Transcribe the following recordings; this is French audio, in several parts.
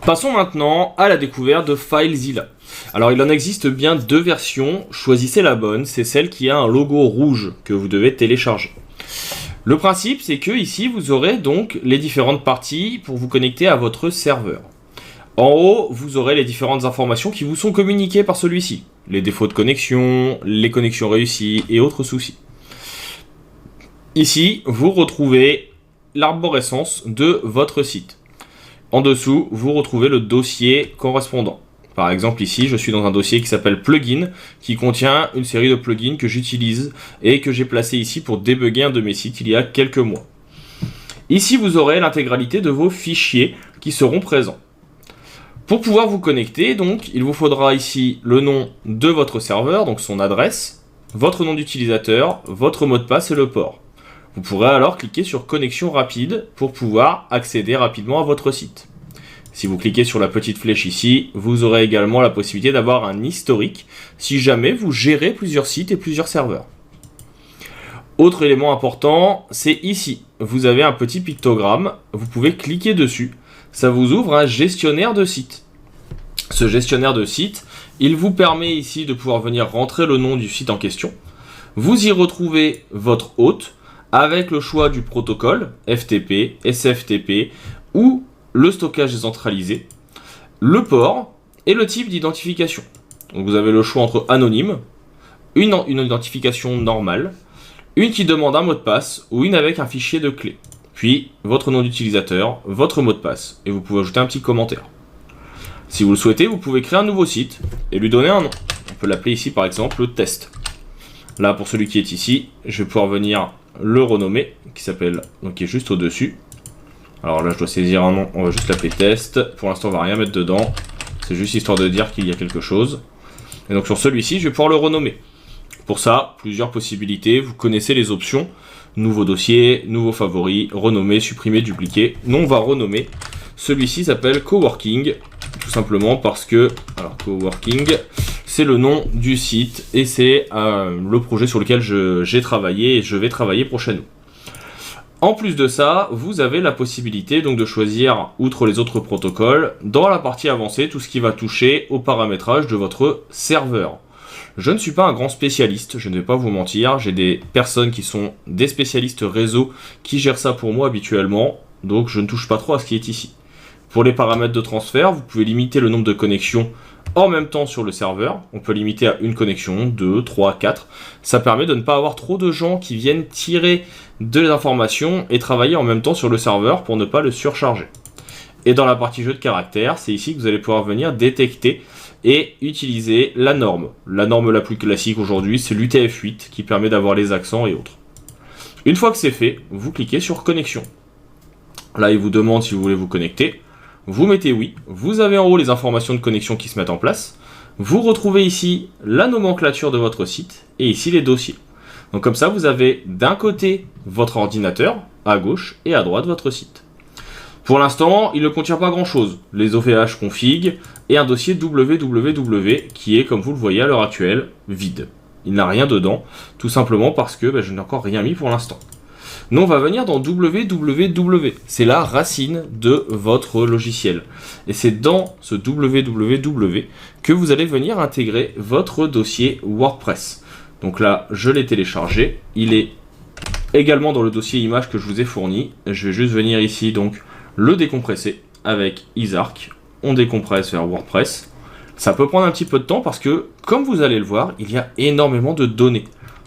Passons maintenant à la découverte de FileZilla. Alors il en existe bien deux versions, choisissez la bonne, c'est celle qui a un logo rouge que vous devez télécharger. Le principe c'est que ici vous aurez donc les différentes parties pour vous connecter à votre serveur. En haut, vous aurez les différentes informations qui vous sont communiquées par celui-ci. Les défauts de connexion, les connexions réussies et autres soucis. Ici, vous retrouvez l'arborescence de votre site. En dessous, vous retrouvez le dossier correspondant. Par exemple, ici, je suis dans un dossier qui s'appelle Plugin, qui contient une série de plugins que j'utilise et que j'ai placé ici pour débugger un de mes sites il y a quelques mois. Ici, vous aurez l'intégralité de vos fichiers qui seront présents. Pour pouvoir vous connecter, donc, il vous faudra ici le nom de votre serveur, donc son adresse, votre nom d'utilisateur, votre mot de passe et le port. Vous pourrez alors cliquer sur Connexion rapide pour pouvoir accéder rapidement à votre site. Si vous cliquez sur la petite flèche ici, vous aurez également la possibilité d'avoir un historique si jamais vous gérez plusieurs sites et plusieurs serveurs. Autre élément important, c'est ici. Vous avez un petit pictogramme, vous pouvez cliquer dessus. Ça vous ouvre un gestionnaire de site. Ce gestionnaire de site, il vous permet ici de pouvoir venir rentrer le nom du site en question. Vous y retrouvez votre hôte avec le choix du protocole FTP, SFTP ou le stockage décentralisé, le port et le type d'identification. Donc vous avez le choix entre anonyme, une identification normale, une qui demande un mot de passe ou une avec un fichier de clé. Puis votre nom d'utilisateur, votre mot de passe, et vous pouvez ajouter un petit commentaire. Si vous le souhaitez, vous pouvez créer un nouveau site et lui donner un nom. On peut l'appeler ici par exemple test. Là, pour celui qui est ici, je vais pouvoir venir le renommer, qui s'appelle, donc qui est juste au-dessus. Alors là, je dois saisir un nom, on va juste l'appeler test. Pour l'instant, on va rien mettre dedans. C'est juste histoire de dire qu'il y a quelque chose. Et donc sur celui-ci, je vais pouvoir le renommer. Pour ça, plusieurs possibilités. Vous connaissez les options. Nouveau dossier, nouveau favori, renommer, supprimer, dupliquer. Nous, on va renommer. Celui-ci s'appelle Coworking, tout simplement parce que, alors Coworking, c'est le nom du site et c'est le projet sur lequel j'ai travaillé et je vais travailler prochainement. En plus de ça, vous avez la possibilité donc de choisir, outre les autres protocoles, dans la partie avancée, tout ce qui va toucher au paramétrage de votre serveur. Je ne suis pas un grand spécialiste, je ne vais pas vous mentir, j'ai des personnes qui sont des spécialistes réseau qui gèrent ça pour moi habituellement, donc je ne touche pas trop à ce qui est ici. Pour les paramètres de transfert, vous pouvez limiter le nombre de connexions en même temps sur le serveur. On peut limiter à une connexion, 2, 3, 4. Ça permet de ne pas avoir trop de gens qui viennent tirer de l'information et travailler en même temps sur le serveur pour ne pas le surcharger. Et dans la partie jeu de caractères, c'est ici que vous allez pouvoir venir détecter et utiliser la norme. La norme la plus classique aujourd'hui, c'est l'UTF-8 qui permet d'avoir les accents et autres. Une fois que c'est fait, vous cliquez sur connexion. Là, il vous demande si vous voulez vous connecter. Vous mettez oui. Vous avez en haut les informations de connexion qui se mettent en place. Vous retrouvez ici la nomenclature de votre site et ici les dossiers. Donc comme ça, vous avez d'un côté votre ordinateur, à gauche et à droite votre site. Pour l'instant, il ne contient pas grand-chose. Les OVH config et un dossier www qui est, comme vous le voyez à l'heure actuelle, vide. Il n'a rien dedans, tout simplement parce que je n'ai encore rien mis pour l'instant. Nous, on va venir dans www. C'est la racine de votre logiciel. Et c'est dans ce www que vous allez venir intégrer votre dossier WordPress. Donc là, je l'ai téléchargé. Il est également dans le dossier image que je vous ai fourni. Je vais juste venir ici, donc, le décompresser avec Isarc. On décompresse vers WordPress. Ça peut prendre un petit peu de temps parce que, comme vous allez le voir, il y a énormément de données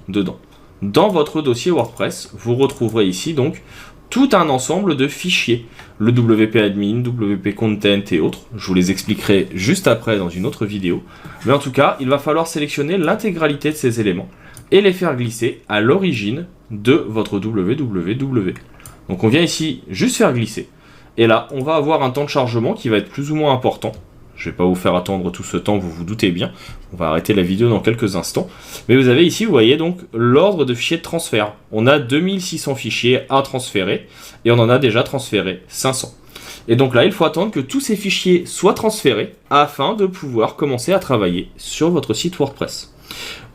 dedans. Dans votre dossier WordPress, vous retrouverez ici donc tout un ensemble de fichiers. Le WP Admin, WP Content et autres. Je vous les expliquerai juste après dans une autre vidéo. Mais en tout cas, il va falloir sélectionner l'intégralité de ces éléments et les faire glisser à l'origine de votre www. Donc on vient ici juste faire glisser. Et là, on va avoir un temps de chargement qui va être plus ou moins important. Je ne vais pas vous faire attendre tout ce temps, vous vous doutez bien. On va arrêter la vidéo dans quelques instants. Mais vous avez ici, vous voyez donc l'ordre de fichiers de transfert. On a 2600 fichiers à transférer et on en a déjà transféré 500. Et donc là, il faut attendre que tous ces fichiers soient transférés afin de pouvoir commencer à travailler sur votre site WordPress.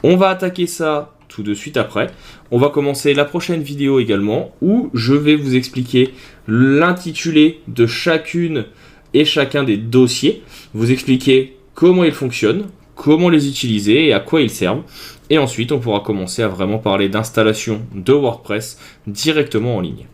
On va attaquer ça tout de suite après. On va commencer la prochaine vidéo également où je vais vous expliquer l'intitulé de chacune et chacun des dossiers, vous expliquer comment ils fonctionnent, comment les utiliser et à quoi ils servent. Et ensuite, on pourra commencer à vraiment parler d'installation de WordPress directement en ligne.